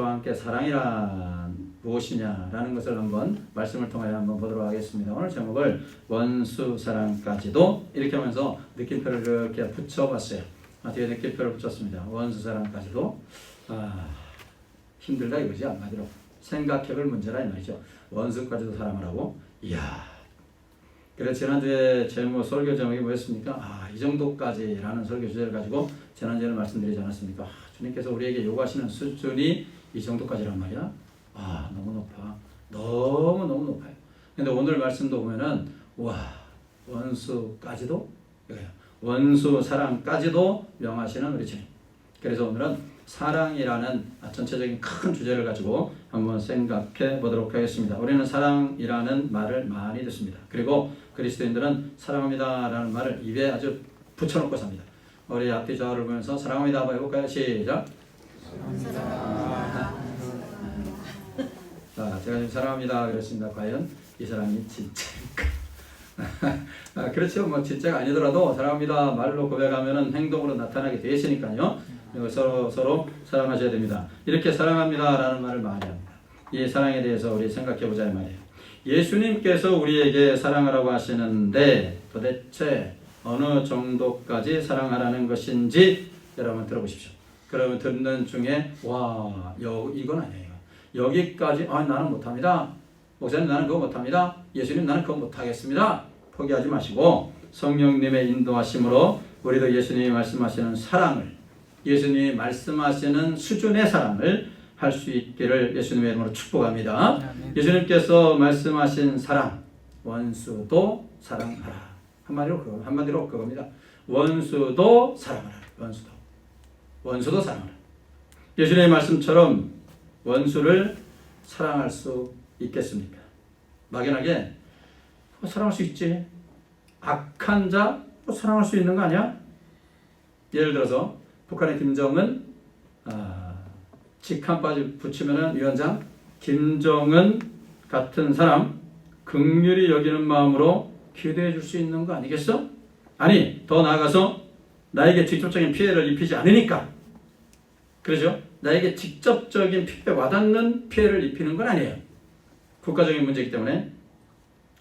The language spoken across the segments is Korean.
함께 사랑이란 무엇이냐라는 것을 한번 말씀을 통하여 한번 보도록 하겠습니다. 오늘 제목을 원수 사랑까지도 이렇게 하면서 느낌표를 이렇게 붙여봤어요. 뒤에 느낌표를 붙였습니다. 원수 사랑까지도 힘들다 이거지. 한마디로 생각해볼 문제라 이 말이죠. 원수까지도 사랑하라고. 이야. 그래서 지난주에 제목 설교 제목이 뭐였습니까? 이 정도까지라는 설교 주제를 가지고 지난주에 말씀드리지 않았습니까? 주님께서 우리에게 요구하시는 수준이 이 정도까지란 말이야. 너무 높아. 너무 높아요. 근데 오늘 말씀도 보면은 원수까지도 이거야. 원수 사랑까지도 명하시는 우리 주님. 그래서 오늘은 사랑이라는 전체적인 큰 주제를 가지고 한번 생각해 보도록 하겠습니다. 우리는 사랑이라는 말을 많이 듣습니다. 그리고 그리스도인들은 사랑합니다라는 말을 입에 아주 붙여놓고 삽니다. 우리 앞뒤 좌우를 보면서 사랑합니다 한번 해볼까요? 시작. 사랑합니다. 제가 지금 사랑합니다 그랬습니다. 과연 이 사람이 진짜일까? 그렇죠. 뭐 진짜가 아니더라도 사랑합니다 말로 고백하면은 행동으로 나타나게 되시니까요. 서로 사랑하셔야 됩니다. 이렇게 사랑합니다라는 말을 많이 합니다. 이 사랑에 대해서 우리 생각해보자 이 말이에요. 예수님께서 우리에게 사랑하라고 하시는데 도대체 어느 정도까지 사랑하라는 것인지 여러분 들어보십시오. 그러면 듣는 중에 이건 아니에요. 여기까지 나는 못합니다. 목사님 나는 그거 못합니다. 예수님 나는 그거 못하겠습니다. 포기하지 마시고 성령님의 인도하심으로 우리도 예수님이 말씀하시는 사랑을, 예수님이 말씀하시는 수준의 사랑을 할 수 있기를 예수님의 이름으로 축복합니다. 예수님께서 말씀하신 사랑, 원수도 사랑하라. 한마디로 그겁니다. 원수도 사랑하라. 원수도 사랑하라. 예수님의 말씀처럼 원수를 사랑할 수 있겠습니까? 막연하게 사랑할 수 있지. 악한 자 사랑할 수 있는 거 아니야? 예를 들어서 북한의 김정은 직함까지 붙이면은 위원장 김정은 같은 사람 긍휼히 여기는 마음으로 기대해 줄 수 있는 거 아니겠어? 아니 더 나아가서 나에게 직접적인 피해를 입히지 않으니까, 그렇죠? 나에게 직접적인 피해, 와닿는 피해를 입히는 건 아니에요. 국가적인 문제이기 때문에.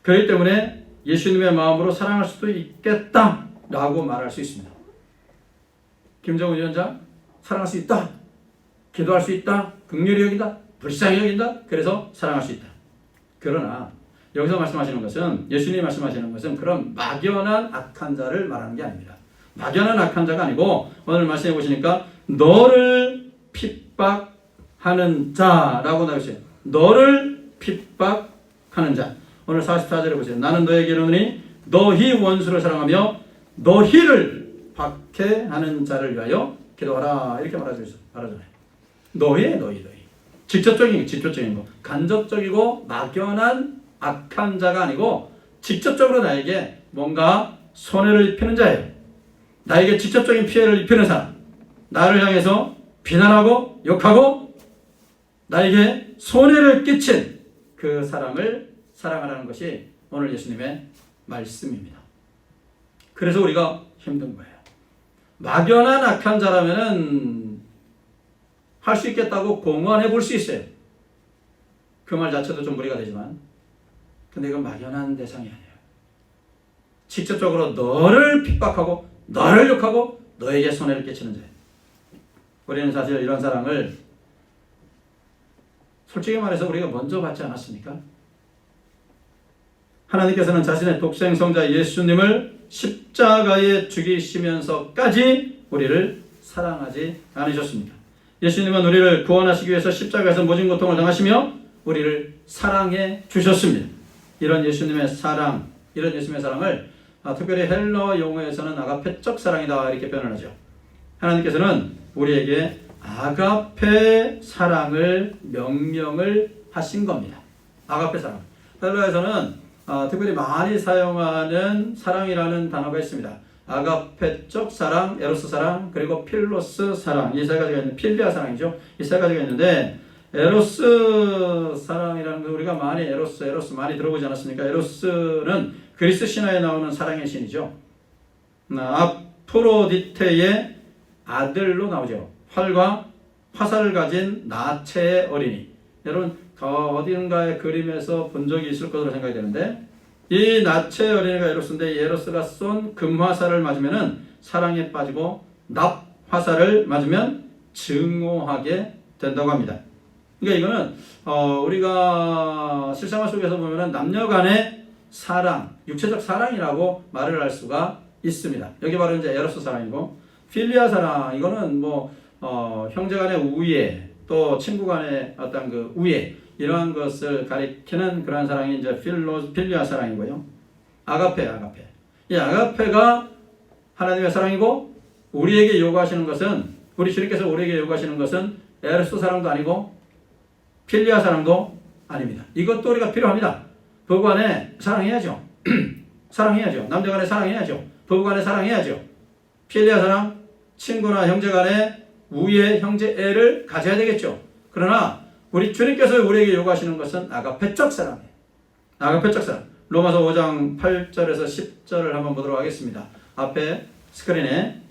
그렇기 때문에 예수님의 마음으로 사랑할 수도 있겠다라고 말할 수 있습니다. 김정은 위원장 사랑할 수 있다. 기도할 수 있다. 긍휼히 여긴다. 불쌍히 여긴다. 그래서 사랑할 수 있다. 그러나 여기서 말씀하시는 것은, 예수님이 말씀하시는 것은 그런 막연한 악한 자를 말하는 게 아닙니다. 막연한 악한 자가 아니고 오늘 말씀해 보시니까 너를 핍박하는 자라고 나오세요. 너를 핍박하는 자. 오늘 44절에 보세요. 나는 너에게 이르노니 너희 원수를 사랑하며 너희를 박해하는 자를 위하여 기도하라. 이렇게 말하잖아요. 너희. 직접적인 거. 간접적이고 막연한 악한 자가 아니고 직접적으로 나에게 뭔가 손해를 입히는 자예요. 나에게 직접적인 피해를 입히는 사람. 나를 향해서 비난하고 욕하고 나에게 손해를 끼친 그 사람을 사랑하라는 것이 오늘 예수님의 말씀입니다. 그래서 우리가 힘든 거예요. 막연한 악한 자라면은 할 수 있겠다고 공언해 볼 수 있어요. 그 말 자체도 좀 무리가 되지만, 근데 이건 막연한 대상이 아니에요. 직접적으로 너를 핍박하고 너를 욕하고 너에게 손해를 끼치는 자예요. 우리는 사실 이런 사랑을 솔직히 말해서 우리가 먼저 받지 않았습니까? 하나님께서는 자신의 독생 성자 예수님을 십자가에 죽이시면서까지 우리를 사랑하지 않으셨습니까? 예수님은 우리를 구원하시기 위해서 십자가에서 모진 고통을 당하시며 우리를 사랑해 주셨습니다. 이런 예수님의 사랑을 특별히 헬러 용어에서는 아가페적 사랑이다 이렇게 표현을 하죠. 하나님께서는 우리에게 아가페 사랑을 명령을 하신 겁니다. 아가페 사랑. 헬러에서는 특별히 많이 사용하는 사랑이라는 단어가 있습니다. 아가페적 사랑, 에로스 사랑, 그리고 필로스 사랑. 이 세 가지가 있는 필리아 사랑이죠. 이 세 가지가 있는데 에로스 사랑이라는 거 우리가 많이 에로스 많이 들어보지 않았습니까? 에로스는 그리스 신화에 나오는 사랑의 신이죠. 아프로디테의 아들로 나오죠. 활과 화살을 가진 나체의 어린이. 여러분 어딘가의 그림에서 본 적이 있을 것으로 생각이 되는데 이 나체의 어린이가 에로스인데 에로스가 쏜 금화살을 맞으면은 사랑에 빠지고 납화살을 맞으면 증오하게 된다고 합니다. 그러니까 이거는 우리가 실생활 속에서 보면은 남녀간의 사랑, 육체적 사랑이라고 말을 할 수가 있습니다. 여기 바로 이제 에로스 사랑이고 필리아 사랑 이거는 뭐 형제간의 우애 또 친구간의 어떤 그 우애 이러한 것을 가리키는 그러한 사랑이 이제 필리아 사랑이고요. 아가페. 이 아가페가 하나님의 사랑이고 우리에게 요구하시는 것은 우리 주님께서 우리에게 요구하시는 것은 에로스 사랑도 아니고 필리아 사랑도 아닙니다. 이것도 우리가 필요합니다. 부부간에 사랑해야죠. 사랑해야죠. 남녀간에 사랑해야죠. 부부간에 사랑해야죠. 필리아 사랑, 친구나 형제간에 우애, 형제애를 가져야 되겠죠. 그러나 우리 주님께서 우리에게 요구하시는 것은 아가페적 사랑이에요. 아가페적 사랑. 로마서 5장 8절에서 10절을 한번 보도록 하겠습니다. 앞에 스크린에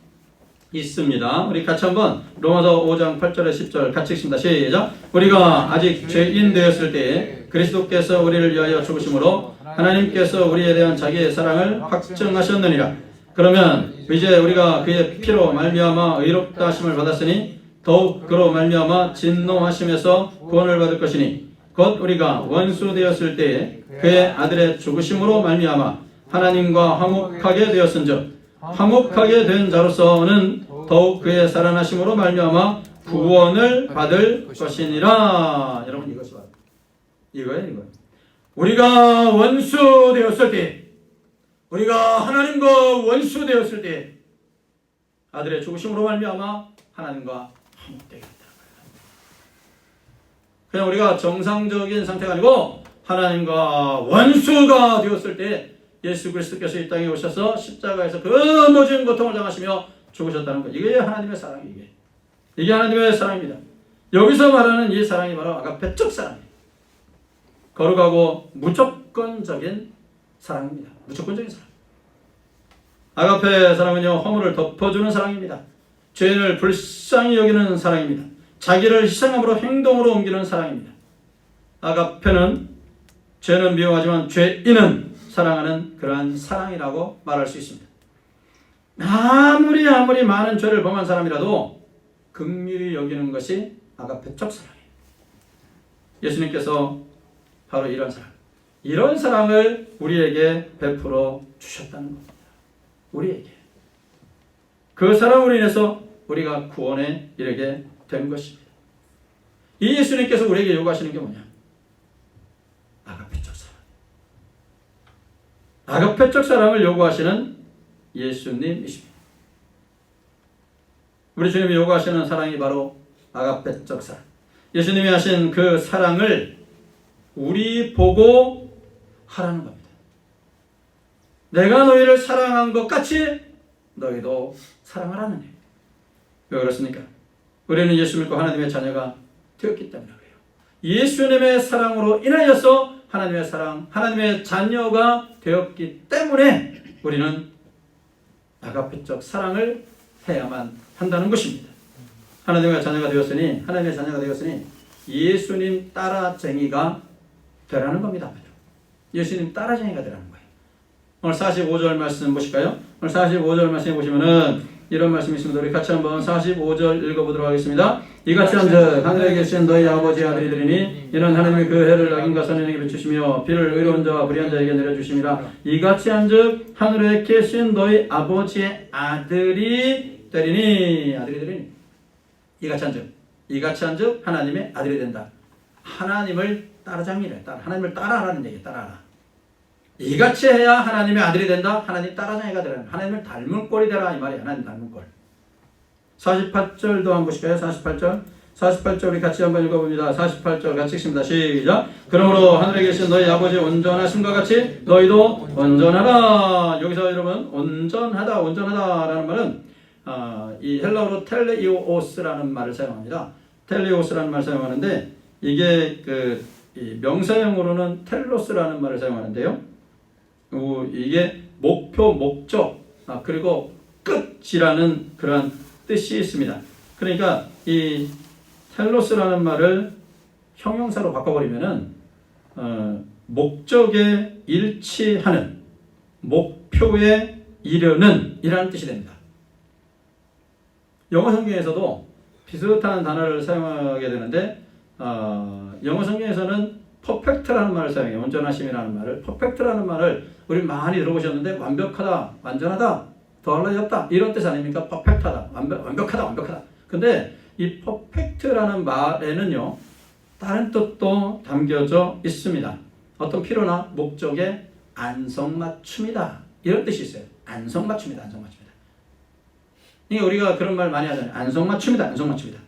있습니다. 우리 같이 한번 로마서 5장 8절에 10절 같이 읽습니다. 시작. 우리가 아직 죄인 되었을 때에 그리스도께서 우리를 위하여 죽으심으로 하나님께서 우리에 대한 자기의 사랑을 확증하셨느니라. 그러면 이제 우리가 그의 피로 말미암아 의롭다 하심을 받았으니 더욱 그로 말미암아 진노하심에서 구원을 받을 것이니 곧 우리가 원수 되었을 때에 그의 아들의 죽으심으로 말미암아 하나님과 화목하게 되었은즉 화목하게 된 자로서는 더욱 그의 살아나심으로 말미암아 구원을 받을 것이니라. 여러분 이것이 바로 이거예요. 우리가 원수 되었을 때, 우리가 하나님과 원수 되었을 때 아들의 죽으심으로 말미암아 하나님과 화목되게 된다는 거예요. 그냥 우리가 정상적인 상태가 아니고 하나님과 원수가 되었을 때 예수 그리스도께서 이 땅에 오셔서 십자가에서 그 모든 고통을 당하시며 죽으셨다는 것. 이게 하나님의 사랑이에요. 이게 하나님의 사랑입니다. 여기서 말하는 이 사랑이 바로 아가페적 사랑이에요. 거룩하고 무조건적인 사랑입니다. 무조건적인 사랑. 아가페 사랑은요, 허물을 덮어주는 사랑입니다. 죄인을 불쌍히 여기는 사랑입니다. 자기를 희생함으로 행동으로 옮기는 사랑입니다. 아가페는 죄는 미워하지만 죄인은 사랑하는 그러한 사랑이라고 말할 수 있습니다. 아무리 많은 죄를 범한 사람이라도 긍휼히 여기는 것이 아가페적 사랑이에요. 예수님께서 바로 이런 사랑을 우리에게 베풀어 주셨다는 겁니다. 우리에게. 그 사랑으로 인해서 우리가 구원에 이르게 된 것입니다. 이 예수님께서 우리에게 요구하시는 게 뭐냐? 아가페적 사랑. 아가페적 사랑을 요구하시는 예수님이십니다. 우리 주님이 요구하시는 사랑이 바로 아가페적 사랑. 예수님이 하신 그 사랑을 우리 보고 하라는 겁니다. 내가 너희를 사랑한 것 같이 너희도 사랑하라는 얘기예요. 왜 그렇습니까? 우리는 예수 믿고 하나님의 자녀가 되었기 때문에 그래요. 예수님의 사랑으로 인하여서 하나님의 사랑, 하나님의 자녀가 되었기 때문에 우리는 아가페적 사랑을 해야만 한다는 것입니다. 하나님의 자녀가 되었으니 예수님 따라쟁이가 되라는 겁니다. 예수님 따라쟁이가 되라는 거예요. 오늘 45절 말씀 보실까요? 오늘 45절 말씀에 보시면은 이런 말씀이 있습니다. 우리 같이 한번 45절 읽어보도록 하겠습니다. 이같이 한즉 하늘에 계신 너희 아버지 아들이니 이는 하나님이 그 해를 악인과 선인에게 비추시며 비를 의로운 자와 불의한 자에게 내려주심이라. 이같이 한즉 하늘에 계신 너희 아버지의 아들이 되리니 이같이 한즉 하나님의 아들이 된다. 하나님을 따라잡니래. 하나님을 따라하라는 얘기. 따라하라. 이같이 해야 하나님의 아들이 된다. 하나님 따라쟁이가 되라. 하나님을 닮은 꼴이 되라 이 말이에요. 하나님 닮은 꼴. 48절도 한번 보실까요? 48절 우리 같이 한번 읽어봅니다. 48절 같이 읽습니다. 시작. 그러므로 하늘에 계신 너희 아버지 온전하심과 같이 너희도 온전하라. 여기서 여러분 온전하다라는 말은 이 헬라어로 텔레이오스라는 말을 사용합니다. 텔레이오스라는 말을 사용하는데 이게 이 명사형으로는 텔로스라는 말을 사용하는데요. 이게 목표, 목적, 그리고 끝이라는 그런 뜻이 있습니다. 그러니까 이 텔로스라는 말을 형용사로 바꿔버리면은 목적에 일치하는, 목표에 이르는 이라는 뜻이 됩니다. 영어 성경에서도 비슷한 단어를 사용하게 되는데 영어 성경에서는 퍼펙트라는 말을 사용해요. 온전하심이라는 말을. 퍼펙트라는 말을 우리 많이 들어보셨는데 완벽하다, 완전하다, 더할 나위 없다 이런 뜻 아닙니까? 퍼펙트하다, 완벽하다, 완벽하다. 근데 이 퍼펙트라는 말에는요 다른 뜻도 담겨져 있습니다. 어떤 필요나 목적에 안성맞춤이다 이런 뜻이 있어요. 안성맞춤이다, 안성맞춤이다. 이게 우리가 그런 말 많이 하잖아요. 안성맞춤이다, 안성맞춤이다.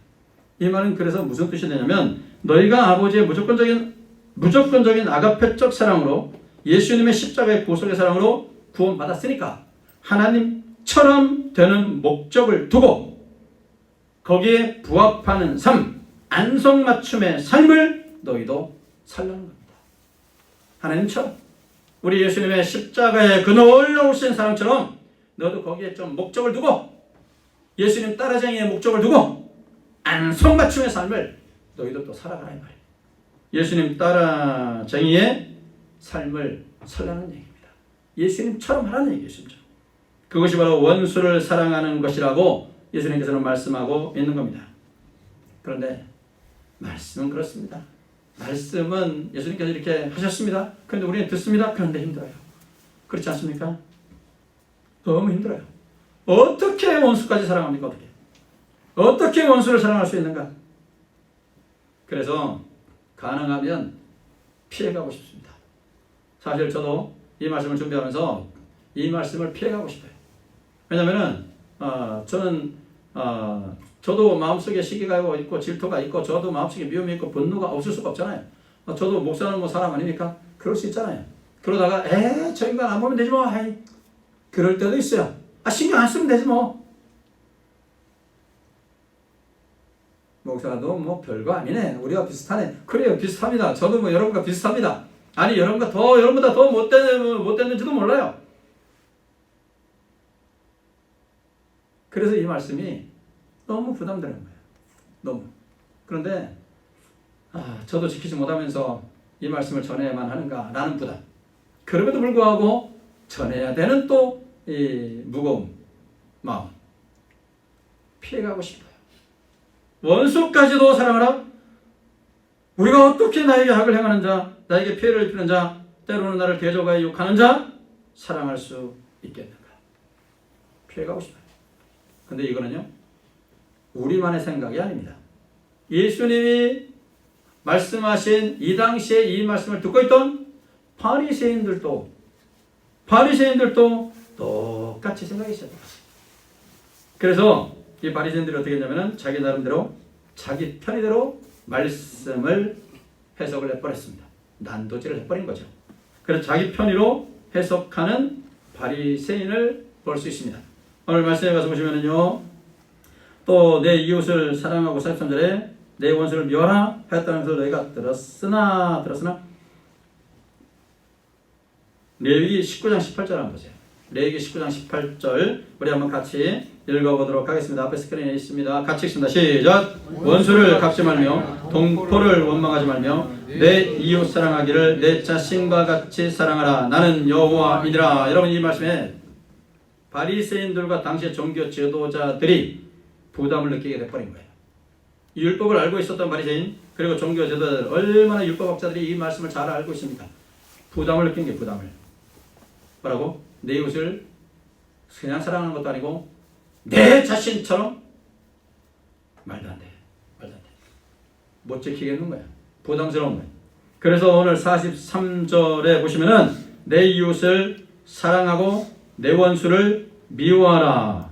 이 말은 그래서 무슨 뜻이 되냐면 너희가 아버지의 무조건적인 아가페적 사랑으로 예수님의 십자가의 구속의 사랑으로 구원받았으니까 하나님처럼 되는 목적을 두고 거기에 부합하는 삶, 안성맞춤의 삶을 너희도 살라는 겁니다. 하나님처럼 우리 예수님의 십자가의 그 놀라우신 사랑처럼 너도 거기에 좀 목적을 두고 예수님 따라쟁이의 목적을 두고 안성맞춤의 삶을 너희도 또 살아가라 이 말이에요. 예수님 따라쟁이의 삶을 살라는 얘기입니다. 예수님처럼 하라는 얘기예요. 예수님처럼. 그것이 바로 원수를 사랑하는 것이라고 예수님께서는 말씀하고 있는 겁니다. 그런데 말씀은 그렇습니다. 말씀은 예수님께서 이렇게 하셨습니다. 그런데 우리는 듣습니다. 그런데 힘들어요. 그렇지 않습니까? 너무 힘들어요. 어떻게 원수까지 사랑합니까? 어떻게 원수를 사랑할 수 있는가? 그래서 가능하면 피해가고 싶습니다. 사실 저도 이 말씀을 준비하면서 이 말씀을 피해가고 싶어요. 왜냐면은 저도 마음속에 시기가 있고 질투가 있고 저도 마음속에 미움이 있고 분노가 없을 수가 없잖아요. 저도 목사는 뭐 사람 아닙니까? 그럴 수 있잖아요. 그러다가 저 인간 안 보면 되지 뭐. 그럴 때도 있어요. 신경 안 쓰면 되지 뭐. 목사도 뭐 별거 아니네. 우리가 비슷하네. 그래요, 비슷합니다. 저도 뭐 여러분과 비슷합니다. 아니 여러분보다 더 못됐는지도 몰라요. 그래서 이 말씀이 너무 부담되는 거예요. 너무. 그런데 저도 지키지 못하면서 이 말씀을 전해야만 하는가라는 부담. 그럼에도 불구하고 전해야 되는 또 이 무거움, 마음. 피해가고 싶어요. 원수까지도 사랑하라. 우리가 어떻게 나에게 악을 행하는 자, 나에게 피해를 입히는 자, 때로는 나를 대적하여 욕하는 자 사랑할 수 있겠는가? 피해가고 싶어요. 근데 이거는요 우리만의 생각이 아닙니다. 예수님이 말씀하신 이 당시에 이 말씀을 듣고 있던 바리새인들도 똑같이 생각했어요. 그래서 이 바리새인들이 어떻게 했냐면은 자기 나름대로 자기 편의대로 말씀을 해석을 해버렸습니다. 난도질을 해버린 거죠. 그래서 자기 편의로 해석하는 바리새인을 볼 수 있습니다. 오늘 말씀에 가서 보시면은요, 또 내 이웃을 사랑하고 43절에 내 원수를 미워하라 하였다는 것을 너희가 들었으나 레위기 19장 18절 한번 보세요. 레위기 19장 18절 우리 한번 같이 읽어보도록 하겠습니다. 앞에 스크린에 있습니다. 같이 읽습니다. 시작. 원수를 갚지 말며 동포를 원망하지 말며 내 이웃 사랑하기를 내 자신과 같이 사랑하라. 나는 여호와이니라. 여러분 이 말씀에 바리새인들과 당시의 종교 지도자들이 부담을 느끼게 돼버린 거예요. 율법을 알고 있었던 바리새인 그리고 종교 지도자들 얼마나 율법학자들이 이 말씀을 잘 알고 있습니까? 부담을 느낀 게 부담을. 뭐라고? 내 이웃을 그냥 사랑하는 것도 아니고 내 자신처럼 말도 안 돼. 못 지키겠는 거야. 부담스러운 거야. 그래서 오늘 43절에 보시면은 내 이웃을 사랑하고 내 원수를 미워하라.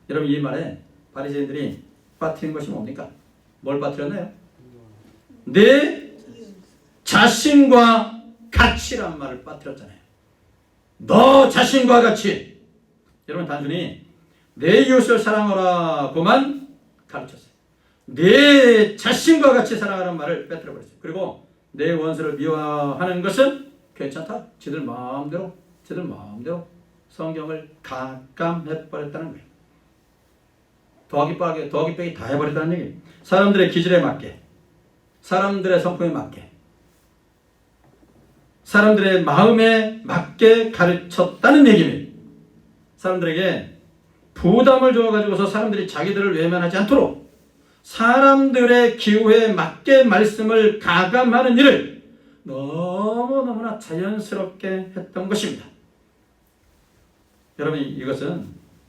여러분 이 말에 바리새인들이 빠뜨린 것이 뭡니까? 뭘 빠뜨렸나요? 내 자신과 같이란 말을 빠뜨렸잖아요. 너 자신과 같이. 여러분 단순히 내 이웃을 사랑하라고만 가르쳤어요. 내 자신과 같이 사랑하라는 말을 빼뜨려버렸어요. 그리고 내 원수를 미워하는 것은 괜찮다. 지들 마음대로 성경을 가감해버렸다는 거예요. 더하기 빼기 다 해버렸다는 얘기예요. 사람들의 기질에 맞게, 사람들의 성품에 맞게, 사람들의 마음에 맞게 가르쳤다는 얘기입니다. 사람들에게 부담을 줘가지고서 사람들이 자기들을 외면하지 않도록 사람들의 기호에 맞게 말씀을 가감하는 일을 너무너무나 자연스럽게 했던 것입니다. 여러분, 이것은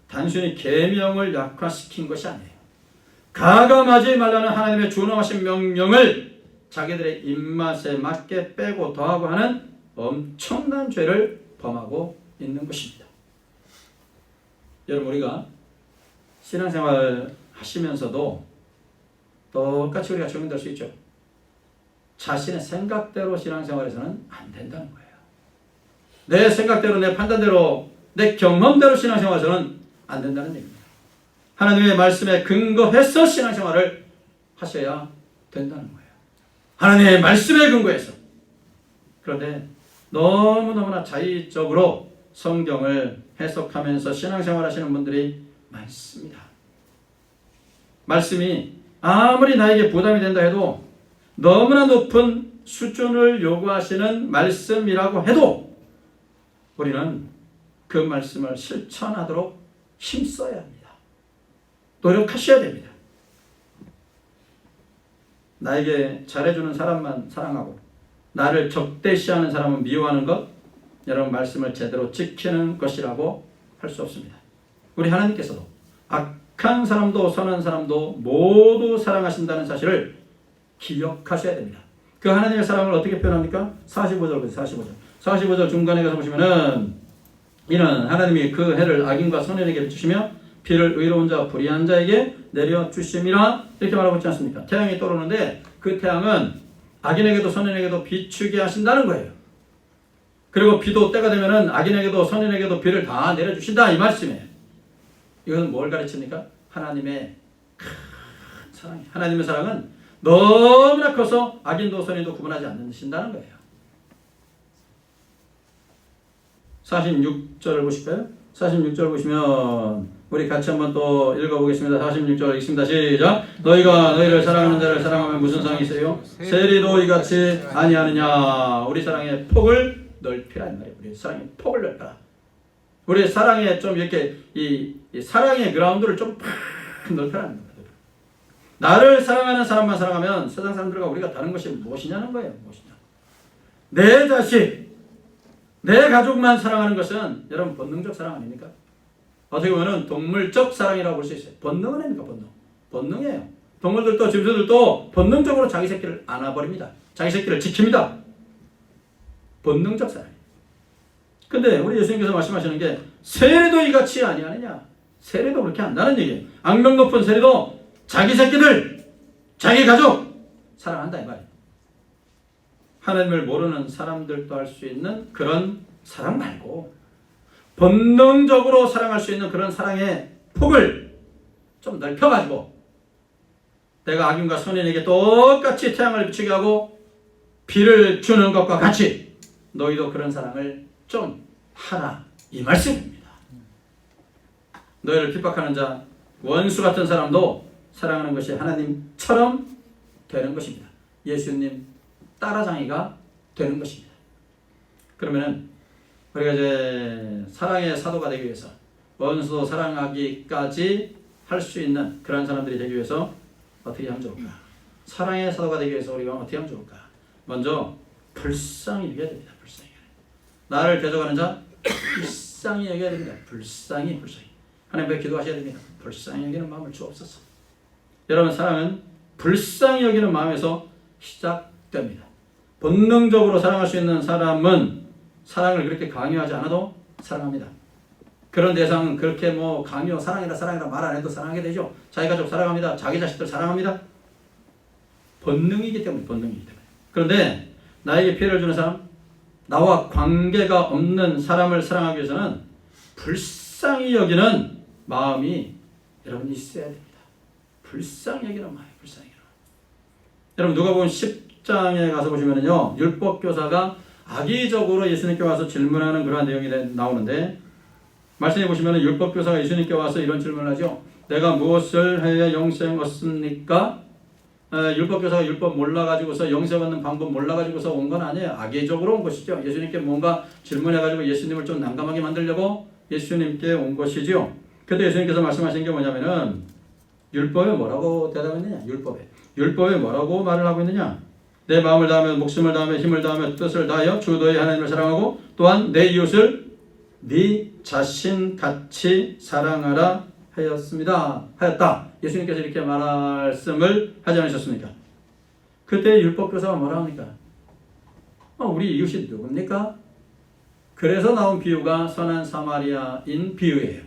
단순히 계명을 약화시킨 것이 아니에요. 가감하지 말라는 하나님의 준엄하신 명령을 자기들의 입맛에 맞게 빼고 더하고 하는 엄청난 죄를 범하고 있는 것입니다. 여러분, 우리가 신앙생활 하시면서도 똑같이 우리가 적용될 수 있죠. 자신의 생각대로 신앙생활에서는 안 된다는 거예요. 내 생각대로, 내 판단대로, 내 경험대로 신앙생활에서는 안 된다는 얘기입니다. 하나님의 말씀에 근거해서 신앙생활을 하셔야 된다는 거예요. 하나님의 말씀에 근거해서. 그런데 너무너무나 자의적으로 성경을 해석하면서 신앙생활 하시는 분들이 많습니다. 말씀이 아무리 나에게 부담이 된다 해도 너무나 높은 수준을 요구하시는 말씀이라고 해도 우리는 그 말씀을 실천하도록 힘써야 합니다. 노력하셔야 됩니다. 나에게 잘해주는 사람만 사랑하고 나를 적대시하는 사람은 미워하는 것, 여러분, 말씀을 제대로 지키는 것이라고 할 수 없습니다. 우리 하나님께서도 악한 사람도 선한 사람도 모두 사랑하신다는 사실을 기억하셔야 됩니다. 그 하나님의 사랑을 어떻게 표현합니까? 45절 보세요. 45절 중간에 가서 보시면은 이는 하나님이 그 해를 악인과 선인에게 비추시며 비를 의로운 자와 불의한 자에게 내려주심이라 이렇게 말하고 있지 않습니까? 태양이 떠오르는데 그 태양은 악인에게도 선인에게도 비추게 하신다는 거예요. 그리고 비도 때가 되면은 악인에게도 선인에게도 비를 다 내려주신다, 이 말씀이에요. 이것은 뭘 가르칩니까? 하나님의 큰 사랑이에요. 하나님의 사랑은 너무나 커서 악인도 선인도 구분하지 않으신다는 거예요. 46절 보실까요? 46절 보시면 우리 같이 한번 또 읽어보겠습니다. 46절 읽습니다. 시작. 너희가 너희를 사랑하는 자를 사랑하면 무슨 상이 있어요? 세리도 이같이 아니하느냐. 우리 사랑의 폭을 넓히라는 말이에요. 우리 사랑의 폭을 넓혀라. 우리 사랑의 좀 이렇게 이 사랑의 그라운드를 좀 팍 넓혀라는 거예요. 나를 사랑하는 사람만 사랑하면 세상 사람들과 우리가 다른 것이 무엇이냐는 거예요. 무엇이냐. 내 자식, 내 가족만 사랑하는 것은 여러분 본능적 사랑 아닙니까? 어떻게 보면 동물적 사랑이라고 볼 수 있어요. 본능은 아닙니까? 본능이에요. 동물들도 짐승들도 본능적으로 자기 새끼를 안아버립니다. 자기 새끼를 지킵니다. 본능적 사랑. 근데 우리 예수님께서 말씀하시는 게 세리도 이같이 아니하느냐. 세리도 그렇게 한다는 얘기예요. 악명 높은 세리도 자기 새끼들, 자기 가족 사랑한다 이 말이에요. 하나님을 모르는 사람들도 할 수 있는 그런 사랑 말고 본능적으로 사랑할 수 있는 그런 사랑의 폭을 좀 넓혀가지고 내가 악인과 선인에게 똑같이 태양을 비추게 하고 비를 주는 것과 같이 너희도 그런 사랑을 좀 하라 이 말씀입니다. 너희를 핍박하는 자, 원수 같은 사람도 사랑하는 것이 하나님처럼 되는 것입니다. 예수님 따라장이가 되는 것입니다. 그러면은 우리가 이제 사랑의 사도가 되기 위해서 원수도 사랑하기까지 할 수 있는 그런 사람들이 되기 위해서 어떻게 하면 좋을까? 사랑의 사도가 되기 위해서 우리가 어떻게 하면 좋을까? 먼저 불쌍히 여겨야 됩니다. 불쌍히. 나를 대적하는 자 불쌍히 여겨야 됩니다. 불쌍히. 하나님 앞에 기도하셔야 됩니다. 불쌍히 여기는 마음을 주옵소서. 여러분, 사랑은 불쌍히 여기는 마음에서 시작됩니다. 본능적으로 사랑할 수 있는 사람은 사랑을 그렇게 강요하지 않아도 사랑합니다. 그런 대상은 그렇게 뭐 강요, 사랑이라 말 안 해도 사랑하게 되죠. 자기 가족 사랑합니다. 자기 자식들 사랑합니다. 본능이기 때문에. 그런데 나에게 피해를 주는 사람, 나와 관계가 없는 사람을 사랑하기 위해서는 불쌍히 여기는 마음이 여러분 있어야 됩니다. 불쌍히 여기는 마음이 불쌍히 여기는. 여러분, 누가복음 10장에 가서 보시면은요, 율법교사가 악의적으로 예수님께 와서 질문하는 그러한 내용이 나오는데, 말씀해 보시면은 율법교사가 예수님께 와서 이런 질문을 하죠. 내가 무엇을 해야 영생 얻습니까? 율법교사가 율법 몰라가지고서 영생 얻는 방법 몰라가지고서 온 건 아니에요. 악의적으로 온 것이죠. 예수님께 뭔가 질문해가지고 예수님을 좀 난감하게 만들려고 예수님께 온 것이죠. 그때 예수님께서 말씀하신 게 뭐냐면은 율법에 뭐라고 대답했느냐? 율법에 뭐라고 말을 하고 있느냐? 내 마음을 다하며 목숨을 다하며 힘을 다하며 뜻을 다하여 주 너의 하나님을 사랑하고 또한 내 이웃을 네 자신같이 사랑하라 하였다. 예수님께서 이렇게 말씀을 하지 않으셨습니까? 그때 율법교사가 뭐라 합니까? 우리 이웃이 누굽니까? 그래서 나온 비유가 선한 사마리아인 비유예요.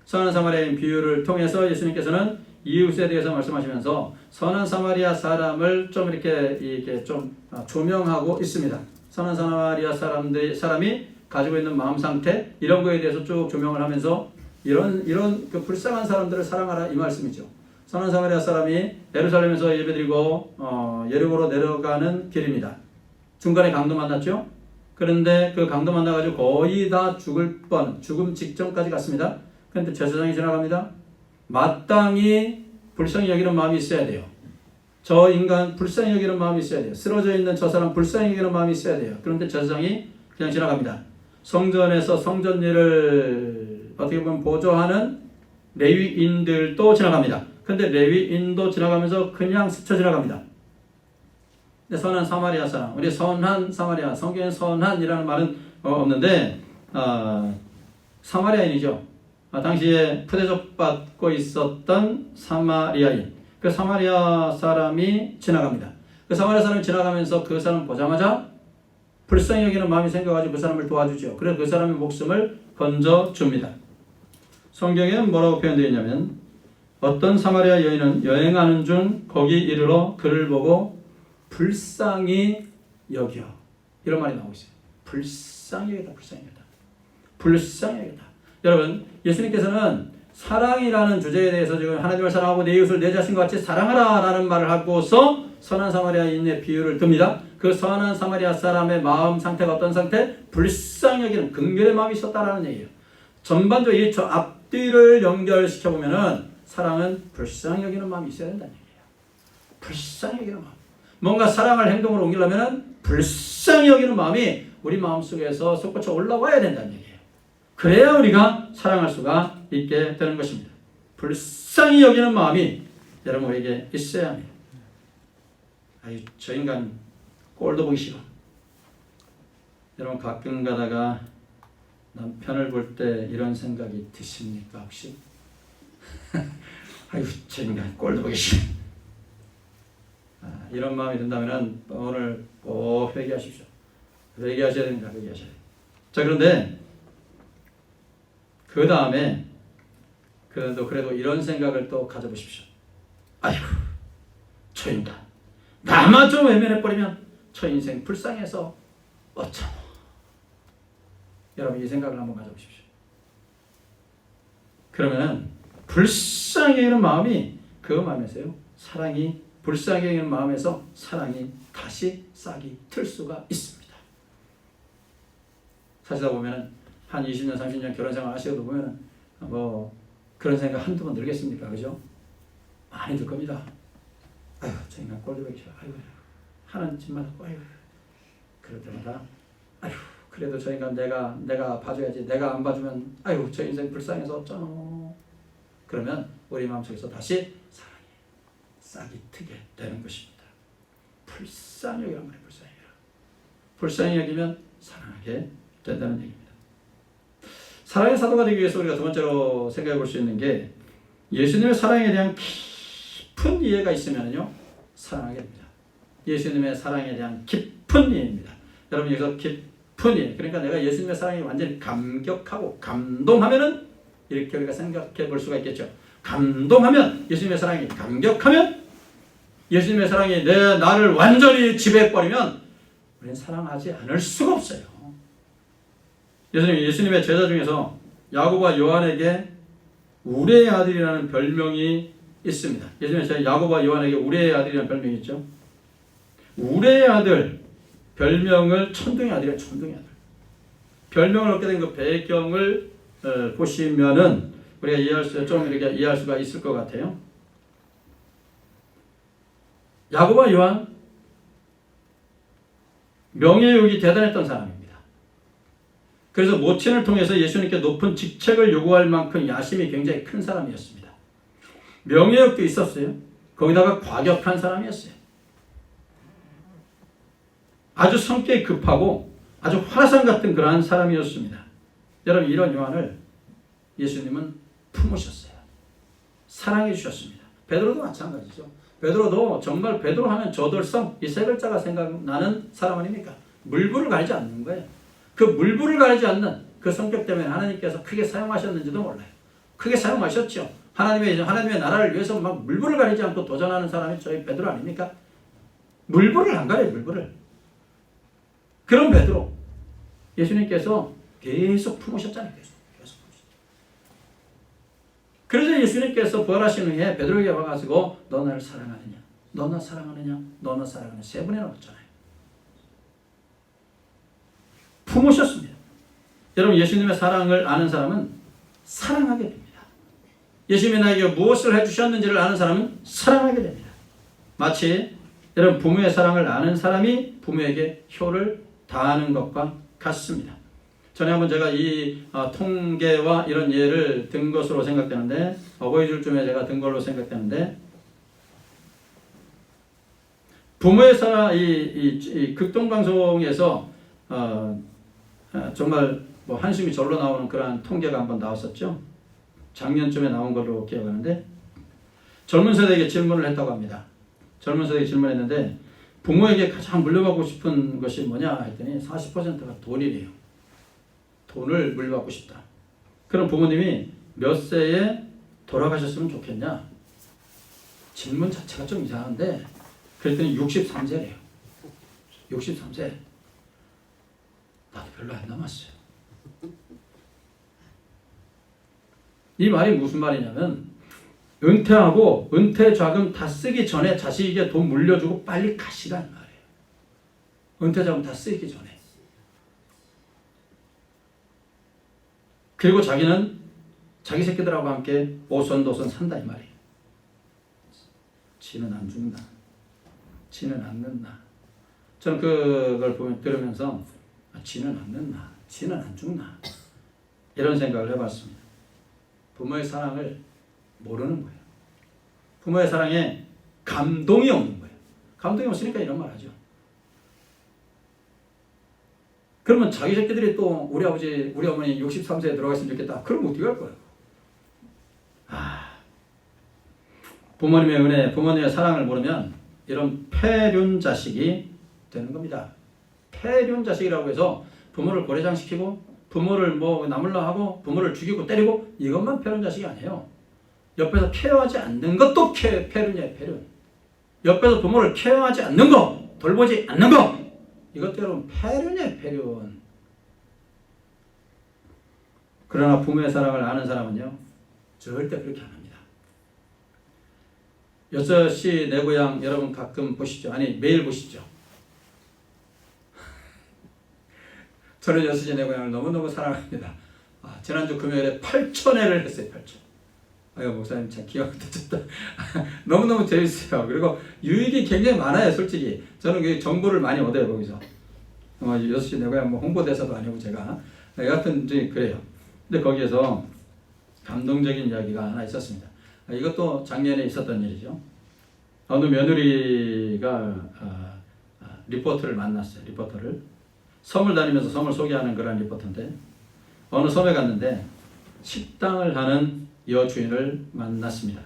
선한 사마리아인 비유를 통해서 예수님께서는 이웃에 대해서 말씀하시면서 선한 사마리아 사람을 좀 이렇게 좀 조명하고 있습니다. 선한 사마리아 사람이 가지고 있는 마음 상태 이런 거에 대해서 쭉 조명을 하면서 이런 그 불쌍한 사람들을 사랑하라 이 말씀이죠. 선한 사마리아 사람이 예루살렘에서 예배드리고 예리고로 내려가는 길입니다. 중간에 강도 만났죠. 그런데 그 강도 만나가지고 거의 다 죽음 직전까지 갔습니다. 그런데 제사장이 지나갑니다. 마땅히 불쌍히 여기는 마음이 있어야 돼요. 저 인간 불쌍히 여기는 마음이 있어야 돼요. 쓰러져 있는 저 사람 불쌍히 여기는 마음이 있어야 돼요. 그런데 제사장이 그냥 지나갑니다. 성전에서 성전 일을 어떻게 보면 보조하는 레위인들도 지나갑니다. 근데 레위인도 지나가면서 그냥 스쳐 지나갑니다. 근데 선한 사마리아 사람, 우리 선한 사마리아, 성경에 선한이라는 말은 없는데 사마리아인이죠. 당시에 푸대접받고 있었던 사마리아인, 그 사마리아 사람이 지나갑니다. 그 사마리아 사람이 지나가면서 그 사람 보자마자 불쌍히 여기는 마음이 생겨가지고 그 사람을 도와주죠. 그래서 그 사람의 목숨을 건져줍니다. 성경에는 뭐라고 표현되어 있냐면 어떤 사마리아 여인은 여행하는 중 거기 이르러 그를 보고 불쌍히 여겨 이런 말이 나오고 있어요. 불쌍히 여기다. 불쌍히 여기다. 여러분 예수님께서는 사랑이라는 주제에 대해서 지금 하나님을 사랑하고 내 이웃을 내 자신과 같이 사랑하라 라는 말을 하고서 선한 사마리아인의 비유를 듭니다. 그 선한 사마리아 사람의 마음 상태가 어떤 상태? 불쌍히 여기는 긍휼의 마음이 있었다라는 얘기예요. 전반적으로 이 앞뒤를 연결시켜보면은 사랑은 불쌍히 여기는 마음이 있어야 된다는 얘기예요. 불쌍히 여기는 마음. 뭔가 사랑을 행동으로 옮기려면은 불쌍히 여기는 마음이 우리 마음속에서 솟구쳐 올라와야 된다는 얘기예요. 그래야 우리가 사랑할 수가 있게 되는 것입니다. 불쌍히 여기는 마음이 여러분에게 있어야 합니다. 저 인간 꼴도 보기 싫어. 여러분 가끔 가다가 남편을 볼 때 이런 생각이 드십니까 혹시? 저 인간 꼴도 보기 싫어. 이런 마음이 든다면 오늘 꼭 회개하십시오. 회개하셔야 됩니다. 회개하셔야 돼요. 자 그런데 그 다음에 그래도 이런 생각을 또 가져보십시오. 저 인간 나만 좀 외면해버리면 저 인생 불쌍해서 어쩌노. 여러분 이 생각을 한번 가져보십시오. 그러면은 불쌍히 여기는 마음이 그 마음에서요 사랑이 불쌍히 여기는 마음에서 사랑이 다시 싹이 틀 수가 있습니다. 사시다 보면은 한 20년 30년 결혼생활 하시고도 보면은 뭐 그런 생각 한두 번 들겠습니까? 그죠? 많이 들 겁니다. 저 인간 꼴도 보기 싫어. 하는 짓만 하고 그럴 때마다 그래도 저 인간 내가 봐줘야지. 내가 안 봐주면 저 인생 불쌍해서 어쩌노. 그러면 우리 마음속에서 다시 사랑이 싹이 트게 되는 것입니다. 불쌍히 여기란 말이에요. 불쌍히 여기면 사랑하게 된다는 얘기입니다. 사랑의 사도가 되기 위해서 우리가 두 번째로 생각해 볼 수 있는 게 예수님의 사랑에 대한 깊은 이해가 있으면요 사랑하게 됩니다. 예수님의 사랑에 대한 깊은 이해입니다. 여러분 여기서 깊은 이해, 그러니까 내가 예수님의 사랑에 완전히 감격하고 감동하면은 이렇게 우리가 생각해 볼 수가 있겠죠. 감동하면 예수님의 사랑에 감격하면 예수님의 사랑이 나를 완전히 지배해버리면 우리는 사랑하지 않을 수가 없어요. 예수님의 제자 중에서 야고보와 요한에게 우레의 아들이라는 별명이 있습니다. 예수님의 제자 야고보와 요한에게 우레의 아들이라는 별명이 있죠. 우레의 아들 별명을 천둥의 아들이에요. 천둥의 아들. 별명을 얻게 된 그 배경을 보시면은 우리가 좀 이렇게 이해할 수가 있을 것 같아요. 야고보와 요한, 명예욕이 대단했던 사람입니다. 그래서 모친을 통해서 예수님께 높은 직책을 요구할 만큼 야심이 굉장히 큰 사람이었습니다. 명예욕도 있었어요. 거기다가 과격한 사람이었어요. 아주 성격이 급하고 아주 화라산 같은 그러한 사람이었습니다. 여러분, 이런 요한을 예수님은 품으셨어요. 사랑해 주셨습니다. 베드로도 마찬가지죠. 베드로도 정말 베드로 하면 저돌성, 이 세 글자가 생각나는 사람 아닙니까? 물불을 가리지 않는 거예요. 그 물불을 가리지 않는 그 성격 때문에 하나님께서 크게 사용하셨는지도 몰라요. 크게 사용하셨죠. 하나님의 나라를 위해서 막 물불을 가리지 않고 도전하는 사람이 저희 베드로 아닙니까? 물불을 안 가려요, 물불을. 그런 베드로, 예수님께서 계속 품으셨잖아요. 계속 품으셨죠. 그래서 예수님께서 부활하신 후에 베드로에게 와가지고 너 나를 사랑하느냐? 너 나 사랑하느냐? 너 나 사랑하느냐? 3번이나 묻잖아요. 품으셨습니다. 여러분, 예수님의 사랑을 아는 사람은 사랑하게 됩니다. 예수님이 나에게 무엇을 해주셨는지를 아는 사람은 사랑하게 됩니다. 마치 여러분, 부모의 사랑을 아는 사람이 부모에게 효를 다하는 것과 같습니다. 전에 한번 제가 이 통계와 이런 예를 든 것으로 생각되는데, 어버이줄쯤에 제가 든 걸로 생각되는데, 부모의 사랑, 이 극동방송에서 정말 뭐 한숨이 절로 나오는 그러한 통계가 한번 나왔었죠. 작년쯤에 나온 걸로 기억하는데, 젊은 세대에게 질문을 했다고 합니다. 젊은 세대에게 질문했는데, 부모에게 가장 물려받고 싶은 것이 뭐냐 했더니 40%가 돈이래요. 돈을 물려받고 싶다. 그럼 부모님이 몇 세에 돌아가셨으면 좋겠냐? 질문 자체가 좀 이상한데, 그랬더니 63세래요. 63세. 나도 별로 안 남았어요. 이 말이 무슨 말이냐면, 은퇴하고 은퇴 자금 다 쓰기 전에 자식에게 돈 물려주고 빨리 가시라는 말이에요. 은퇴 자금 다 쓰기 전에. 그리고 자기는 자기 새끼들하고 함께 오손도손 산다 이 말이에요. 지는 안 죽나? 지는 않는다. 저는 그걸 들으면서 지는 않는다. 지는 안 죽나? 이런 생각을 해봤습니다. 부모의 사랑을 모르는 거예요. 부모의 사랑에 감동이 없는 거예요. 감동이 없으니까 이런 말 하죠. 그러면 자기 새끼들이 또 우리 아버지, 우리 어머니 63세에 들어갔으면 좋겠다. 그럼 어떻게 할 거예요? 부모님의 은혜, 부모님의 사랑을 모르면 이런 폐륜 자식이 되는 겁니다. 폐륜 자식이라고 해서 부모를 고래장시키고 부모를 뭐 나물라 하고 부모를 죽이고 때리고 이것만 폐륜 자식이 아니에요. 옆에서 케어하지 않는 것도 폐륜이에요. 폐륜. 옆에서 부모를 케어하지 않는 거, 돌보지 않는 거, 이것도 여러분 폐륜이에요. 폐륜. 그러나 부모의 사랑을 아는 사람은요, 절대 그렇게 안 합니다. 6시 내 고향 여러분 가끔 보시죠? 아니 매일 보시죠? 저는 6시 내 고향을 너무너무 사랑합니다. 지난주 금요일에 8,000회를 했어요. 8,000. 아유, 목사님 참 기가 막혔다. 너무너무 재밌어요. 그리고 유익이 굉장히 많아요. 솔직히 저는 그 정보를 많이 얻어요. 거기서 6시 내 고향 뭐 홍보대사도 아니고 제가 여하튼 그래요. 근데 거기에서 감동적인 이야기가 하나 있었습니다. 이것도 작년에 있었던 일이죠. 어느 며느리가 리포터를 만났어요. 리포터를 섬을 다니면서 섬을 소개하는 그런 리포터인데, 어느 섬에 갔는데 식당을 하는 여주인을 만났습니다.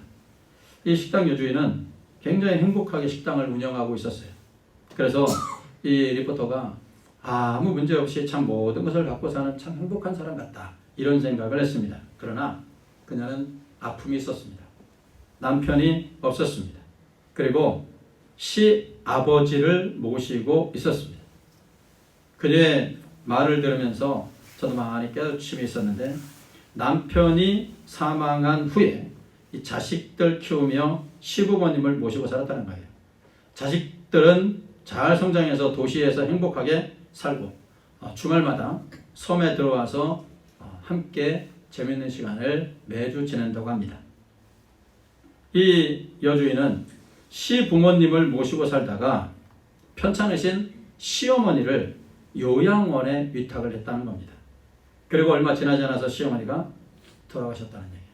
이 식당 여주인은 굉장히 행복하게 식당을 운영하고 있었어요. 그래서 이 리포터가 아무 문제 없이 참 모든 것을 갖고 사는 참 행복한 사람 같다, 이런 생각을 했습니다. 그러나 그녀는 아픔이 있었습니다. 남편이 없었습니다. 그리고 시아버지를 모시고 있었습니다. 그녀의 말을 들으면서 저도 많이 깨우침이 있었는데, 남편이 사망한 후에 이 자식들 키우며 시부모님을 모시고 살았다는 거예요. 자식들은 잘 성장해서 도시에서 행복하게 살고 주말마다 섬에 들어와서 함께 재미있는 시간을 매주 지낸다고 합니다. 이 여주인은 시부모님을 모시고 살다가 편찮으신 시어머니를 요양원에 위탁을 했다는 겁니다. 그리고 얼마 지나지 않아서 시어머니가 돌아가셨다는 얘기예요.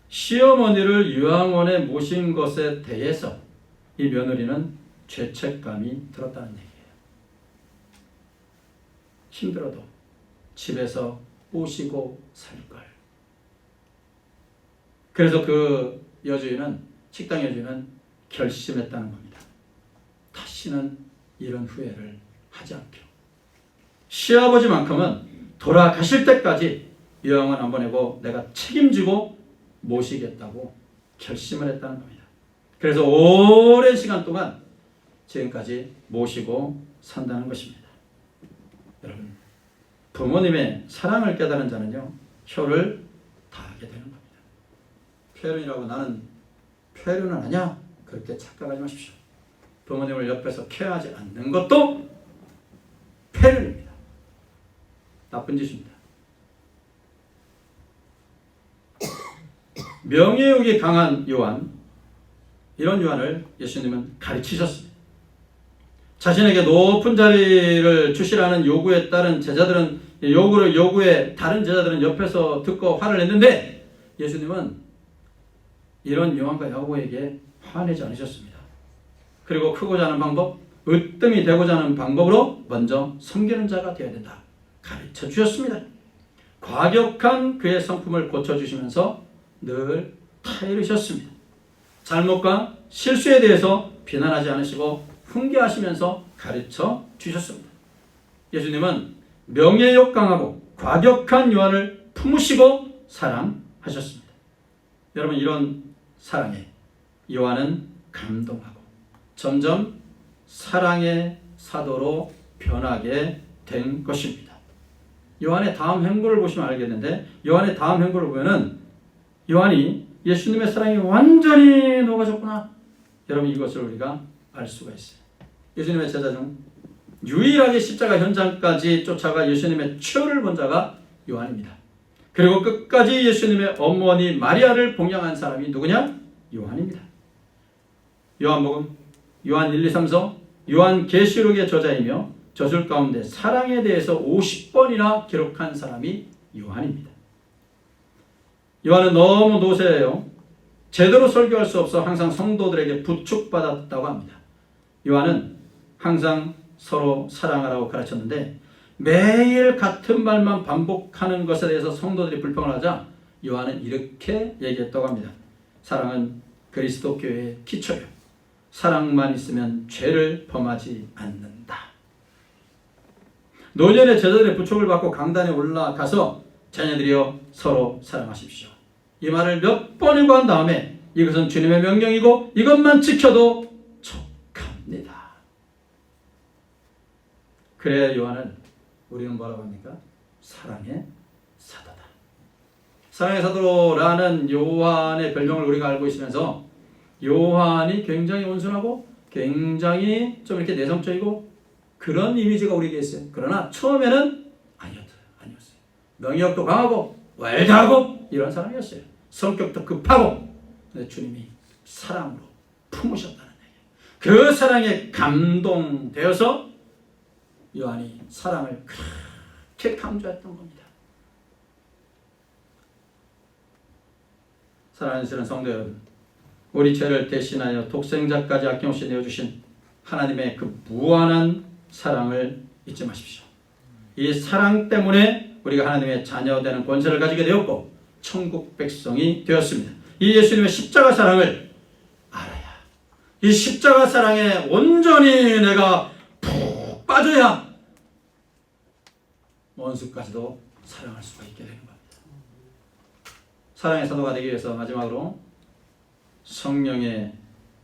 시어머니를 요양원에 모신 것에 대해서 이 며느리는 죄책감이 들었다는 얘기예요. 힘들어도 집에서 모시고 살걸. 그래서 그 여주인은, 식당 여주인은 결심했다는 겁니다. 다시는 이런 후회를 하지 않기로. 시아버지만큼은 돌아가실 때까지 요양원 안 보내고 내가 책임지고 모시겠다고 결심을 했다는 겁니다. 그래서 오랜 시간 동안 지금까지 모시고 산다는 것입니다. 여러분, 부모님의 사랑을 깨달은 자는요, 효를 다하게 되는 겁니다. 폐륜이라고 나는 폐륜은 아니야, 그렇게 착각하지 마십시오. 부모님을 옆에서 케어하지 않는 것도 폐륜입니다. 나쁜 짓입니다. 명예욕이 강한 요한, 이런 요한을 예수님은 가르치셨습니다. 자신에게 높은 자리를 주시라는 요구에 따른 제자들은 요구에 다른 제자들은 옆에서 듣고 화를 냈는데 예수님은 이런 요한과 야고보에게 화내지 않으셨습니다. 그리고 크고자 하는 방법, 으뜸이 되고자 하는 방법으로 먼저 섬기는 자가 되어야 된다 가르쳐 주셨습니다. 과격한 그의 성품을 고쳐주시면서 늘 타이르셨습니다. 잘못과 실수에 대해서 비난하지 않으시고 훈계하시면서 가르쳐 주셨습니다. 예수님은 명예욕 강하고 과격한 요한을 품으시고 사랑하셨습니다. 여러분, 이런 사랑에 요한은 감동하고 점점 사랑의 사도로 변하게 된 것입니다. 요한의 다음 행보를 보시면 알겠는데, 요한의 다음 행보를 보면은 요한이 예수님의 사랑이 완전히 녹아졌구나. 여러분, 이것을 우리가 알 수가 있어요. 예수님의 제자 중 유일하게 십자가 현장까지 쫓아가 예수님의 최후를 본 자가 요한입니다. 그리고 끝까지 예수님의 어머니 마리아를 봉양한 사람이 누구냐? 요한입니다. 요한복음, 요한 1, 2, 3서, 요한 계시록의 저자이며 저술 가운데 사랑에 대해서 50번이나 기록한 사람이 요한입니다. 요한은 너무 노쇠해요. 제대로 설교할 수 없어 항상 성도들에게 부축받았다고 합니다. 요한은 항상 서로 사랑하라고 가르쳤는데 매일 같은 말만 반복하는 것에 대해서 성도들이 불평을 하자 요한은 이렇게 얘기했다고 합니다. 사랑은 그리스도 교회의 기초요. 사랑만 있으면 죄를 범하지 않는다. 노년의 제자들의 부축을 받고 강단에 올라가서 자녀들이여 서로 사랑하십시오. 이 말을 몇 번이고 한 다음에 이것은 주님의 명령이고 이것만 지켜도 족합니다. 그래야 요한은 우리는 뭐라고 합니까? 사랑의 사도다. 사랑의 사도라는 요한의 별명을 우리가 알고 있으면서 요한이 굉장히 온순하고 굉장히 좀 이렇게 내성적이고 그런 이미지가 우리에게 있어요. 그러나 처음에는 아니었어요. 명예욕도 강하고 외다하고 이런 사람이었어요. 성격도 급하고. 근데 주님이 사랑으로 품으셨다는 얘기예요. 그 사랑에 감동되어서 요한이 사랑을 그렇게 강조했던 겁니다. 사랑하는 성도 여러분, 우리 죄를 대신하여 독생자까지 아낌없이 내어주신 하나님의 그 무한한 사랑을 잊지 마십시오. 이 사랑 때문에 우리가 하나님의 자녀되는 권세를 가지게 되었고 천국 백성이 되었습니다. 이 예수님의 십자가 사랑을 알아야, 이 십자가 사랑에 온전히 내가 푹 빠져야 원수까지도 사랑할 수가 있게 되는 겁니다. 사랑의 사도가 되기 위해서 마지막으로 성령의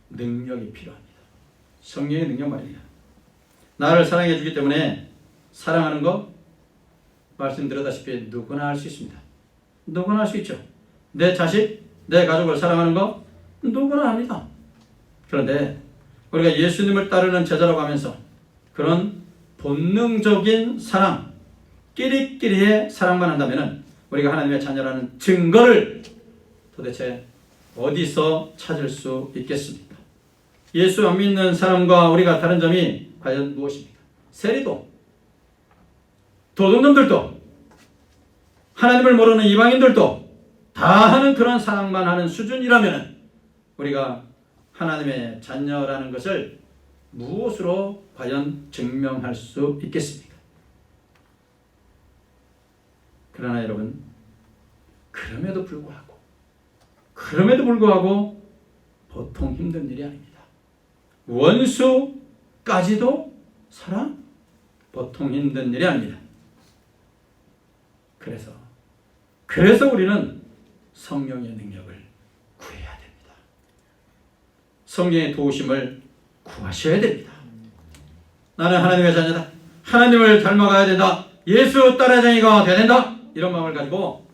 능력이 필요합니다. 성령의 능력 말이야. 나를 사랑해 주기 때문에 사랑하는 것 말씀드렸다시피 누구나 할 수 있습니다. 누구나 할 수 있죠. 내 자식, 내 가족을 사랑하는 것 누구나 합니다. 그런데 우리가 예수님을 따르는 제자라고 하면서 그런 본능적인 사랑, 끼리끼리의 사랑만 한다면 우리가 하나님의 자녀라는 증거를 도대체 어디서 찾을 수 있겠습니까? 예수 안 믿는 사람과 우리가 다른 점이 과연 무엇입니까? 세리도, 도둑놈들도, 하나님을 모르는 이방인들도 다 하는 그런 사랑만 하는 수준이라면 우리가 하나님의 자녀라는 것을 무엇으로 과연 증명할 수 있겠습니까? 그러나 여러분, 그럼에도 불구하고 보통 힘든 일이 아닙니다. 원수까지도 사랑? 보통 힘든 일이 아닙니다. 그래서 우리는 성령의 능력을 구해야 됩니다. 성령의 도우심을 구하셔야 됩니다. 나는 하나님의 자녀다. 하나님을 닮아가야 된다. 예수 따라다니가 되어야 된다. 이런 마음을 가지고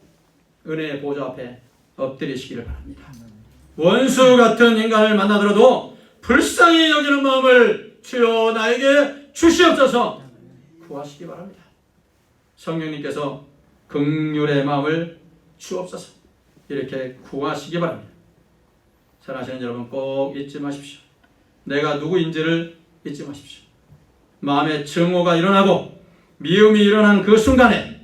은혜의 보좌 앞에 엎드리시기를 바랍니다. 원수 같은 인간을 만나더라도 불쌍히 여기는 마음을 주여 나에게 주시옵소서 구하시기 바랍니다. 성령님께서 긍휼의 마음을 주옵소서 이렇게 구하시기 바랍니다. 사랑하시는 여러분, 꼭 잊지 마십시오. 내가 누구인지를 잊지 마십시오. 마음의 증오가 일어나고 미움이 일어난 그 순간에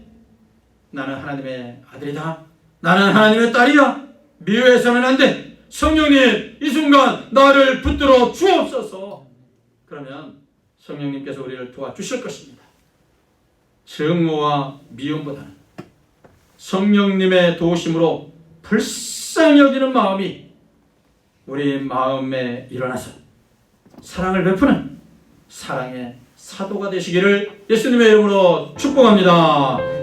나는 하나님의 아들이다. 나는 하나님의 딸이야. 미워해서는 안 돼. 성령님, 이 순간 나를 붙들어 주옵소서. 그러면 성령님께서 우리를 도와주실 것입니다. 증오와 미움보다는 성령님의 도우심으로 불쌍히 여기는 마음이 우리 마음에 일어나서 사랑을 베푸는 사랑의 사도가 되시기를 예수님의 이름으로 축복합니다.